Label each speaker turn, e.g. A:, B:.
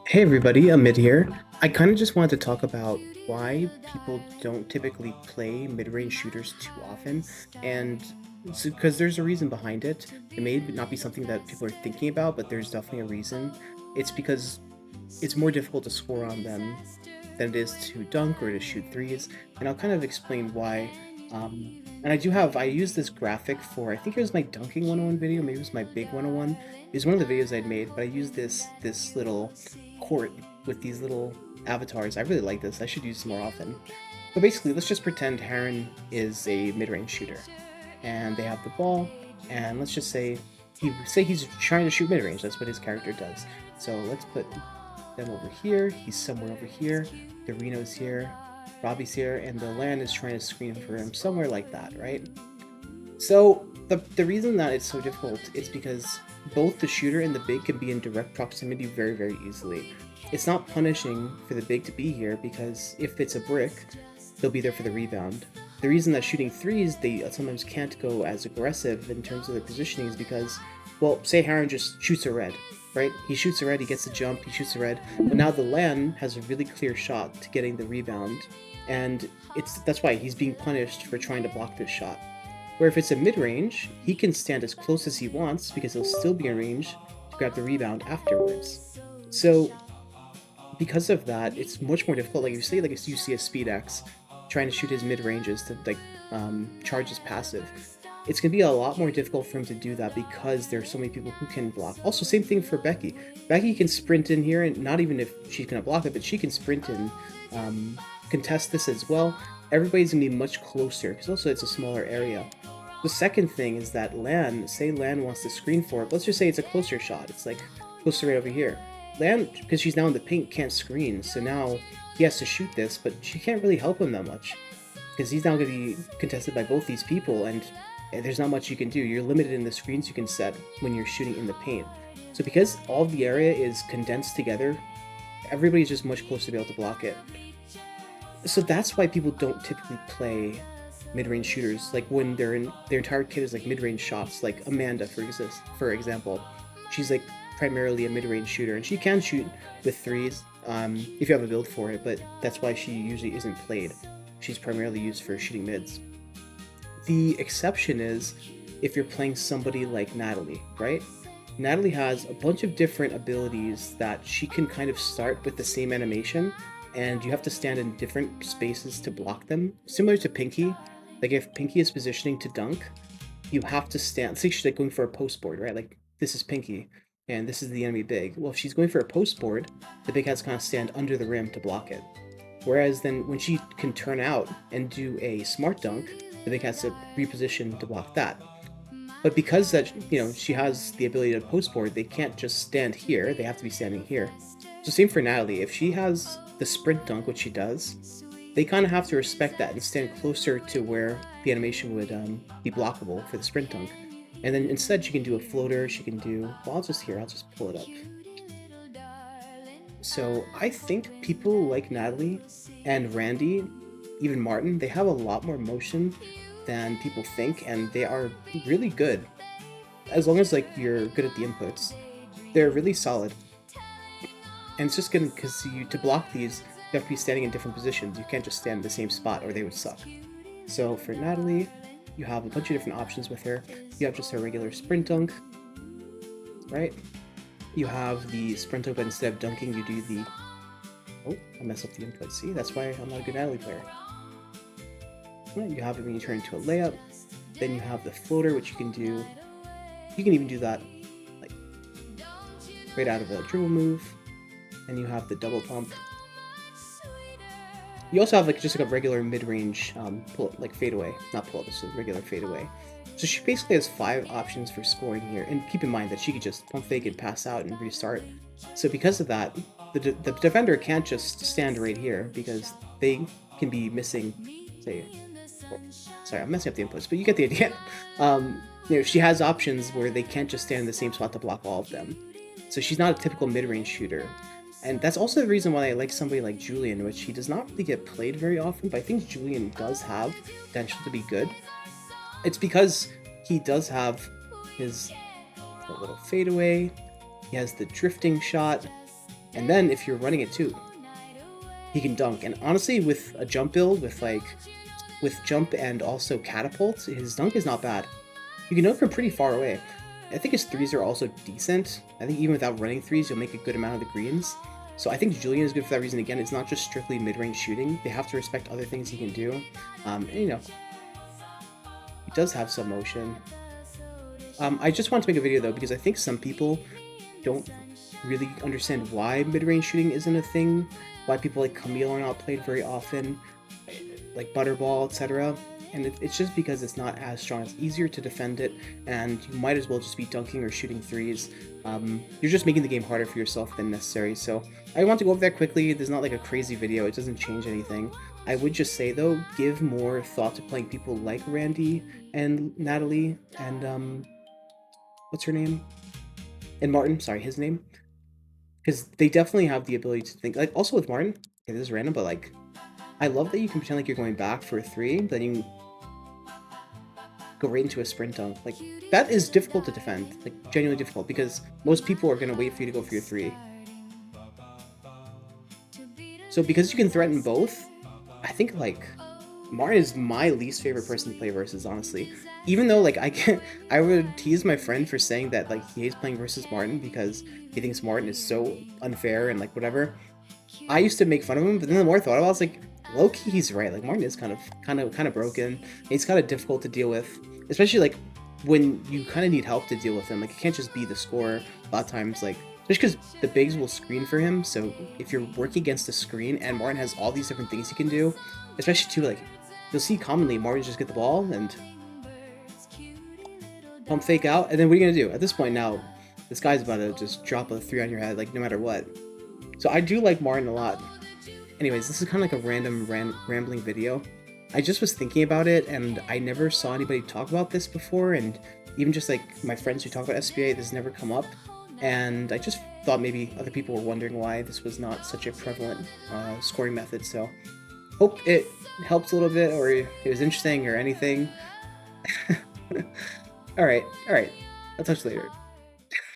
A: Hey everybody, Amit here. I kind of just wanted to talk about why people don't typically play mid-range shooters too often, and because there's a reason behind it. It may not be something that people are thinking about, but there's definitely a reason. It's because it's more difficult to score on them than it is to dunk or to shoot threes, and I'll kind of explain why. And I use this graphic for, I think it was my dunking 101 video, maybe it was my big 101. It was one of the videos I'd made, but I used this little court with these little avatars. I really like this. I should use this more often. But basically, let's just pretend Heron is a mid-range shooter, and they have the ball, and let's just say he's trying to shoot mid-range. That's what his character does. So let's put them over here. He's somewhere over here. The Reno's here. Robbie's here, and the land is trying to screen for him somewhere like that, right? So the reason that it's so difficult is because both the shooter and the big can be in direct proximity very, very easily. It's not punishing for the big to be here because if it's a brick, they'll be there for the rebound. The reason that shooting threes, they sometimes can't go as aggressive in terms of their positioning is because, well, say Harren just shoots a red, right? He shoots a red, he gets a jump, he shoots a red, but now the Lan has a really clear shot to getting the rebound, and that's why he's being punished for trying to block this shot. Where if it's a mid-range, he can stand as close as he wants because he'll still be in range to grab the rebound afterwards. So because of that, it's much more difficult. Like if you say like you see a Speed X trying to shoot his mid-ranges to charge his passive, it's gonna be a lot more difficult for him to do that because there are so many people who can block. Also, same thing for Becky. Becky can sprint in here, and not even if she's gonna block it, but she can sprint in, contest this as well. Everybody's gonna be much closer because also it's a smaller area. The second thing is that say Lan wants to screen for it. Let's just say it's a closer shot. It's like closer right over here. Lan, because she's now in the paint, can't screen, so now he has to shoot this, but she can't really help him that much because he's now going to be contested by both these people, and there's not much you can do. You're limited in the screens you can set when you're shooting in the paint. So because all of the area is condensed together, everybody's just much closer to be able to block it. So that's why people don't typically play mid-range shooters. Like when their entire kit is like mid-range shots. Like Amanda, for example, she's like primarily a mid-range shooter, and she can shoot with threes if you have a build for it. But that's why she usually isn't played. She's primarily used for shooting mids. The exception is if you're playing somebody like Natalie, right? Natalie has a bunch of different abilities that she can kind of start with the same animation, and you have to stand in different spaces to block them. Similar to Pinky, like if Pinky is positioning to dunk, you have to stand. Say she's like going for a post board, right? Like this is Pinky, and this is the enemy big. Well, if she's going for a post board, the big has to kind of stand under the rim to block it. Whereas then when she can turn out and do a smart dunk, the big has to reposition to block that. But because that she has the ability to post board, they can't just stand here. They have to be standing here. So same for Natalie. If she has the sprint dunk, which she does, they kind of have to respect that and stand closer to where the animation would be blockable for the sprint dunk. And then instead she can do a floater, she can do, well, I'll just pull it up. So I think people like Natalie and Randy, even Martin, they have a lot more motion than people think, and they are really good. As long as like you're good at the inputs, they're really solid. And it's just good because to block these, you have to be standing in different positions. You can't just stand in the same spot or they would suck. So for Natalie, you have a bunch of different options with her. You have just a regular sprint dunk, right? You have the sprint dunk, but instead of dunking, you do the... Oh, I messed up the input. See, that's why I'm not a good Natalie player. Right, you have it when you turn into a layup. Then you have the floater, which you can do... You can even do that like right out of a dribble move. And you have the double pump. You also have like just like a regular mid-range pull, like fadeaway, not pull up, it's a regular fadeaway. So she basically has 5 options for scoring here, and keep in mind that she could just pump fake and pass out and restart. So because of that, the defender can't just stand right here because they can be missing, say, sorry, I'm messing up the inputs, but you get the idea. She has options where they can't just stand in the same spot to block all of them. So she's not a typical mid-range shooter. And that's also the reason why I like somebody like Julian, which he does not really get played very often, but I think Julian does have potential to be good. It's because he does have his little fadeaway, he has the drifting shot, And then if you're running it too, he can dunk. And honestly, with a jump build, with jump and also catapult, his dunk is not bad. You can dunk from pretty far away. I think his threes are also decent. I think even without running threes, you'll make a good amount of the greens. So I think Julian is good for that reason. Again, it's not just strictly mid-range shooting. They have to respect other things he can do. And you know, he does have some motion. I just want to make a video though, because I think some people don't really understand why mid-range shooting isn't a thing, why people like Camille are not played very often, like Butterball, etc. And it's just because it's not as strong. It's easier to defend it, and you might as well just be dunking or shooting threes. You're just making the game harder for yourself than necessary. So I want to go over that quickly. There's not like a crazy video. It doesn't change anything. I would just say though, give more thought to playing people like Randy and Natalie and what's her name? And Martin, sorry, his name. Because they definitely have the ability to think, like, also with Martin, okay, this is random, but like, I love that you can pretend like you're going back for a three, then you go right into a sprint dunk. Like, that is difficult to defend, like, genuinely difficult, because most people are going to wait for you to go for your three. So because you can threaten both, I think, like, Martin is my least favorite person to play versus, honestly. Even though, like, I would tease my friend for saying that, like, he hates playing versus Martin because he thinks Martin is so unfair and, like, whatever. I used to make fun of him, but then the more I thought about it, I was like, low-key, he's right. Like, Martin is kind of broken. He's kind of difficult to deal with, especially, like, when you kind of need help to deal with him. Like, it can't just be the score a lot of times, like, just because the bigs will screen for him. So if you're working against a screen and Martin has all these different things he can do, especially too, like, you'll see commonly Martin just get the ball and pump fake out, and then what are you gonna do? At this point now, this guy's about to just drop a three on your head, like, no matter what. So I do like Martin a lot. Anyways, this is kind of like a random rambling video. I just was thinking about it, and I never saw anybody talk about this before, and even just like my friends who talk about SBA, this has never come up. And I just thought maybe other people were wondering why this was not such a prevalent scoring method. So hope it helps a little bit, or it was interesting or anything. All right. I'll touch you later.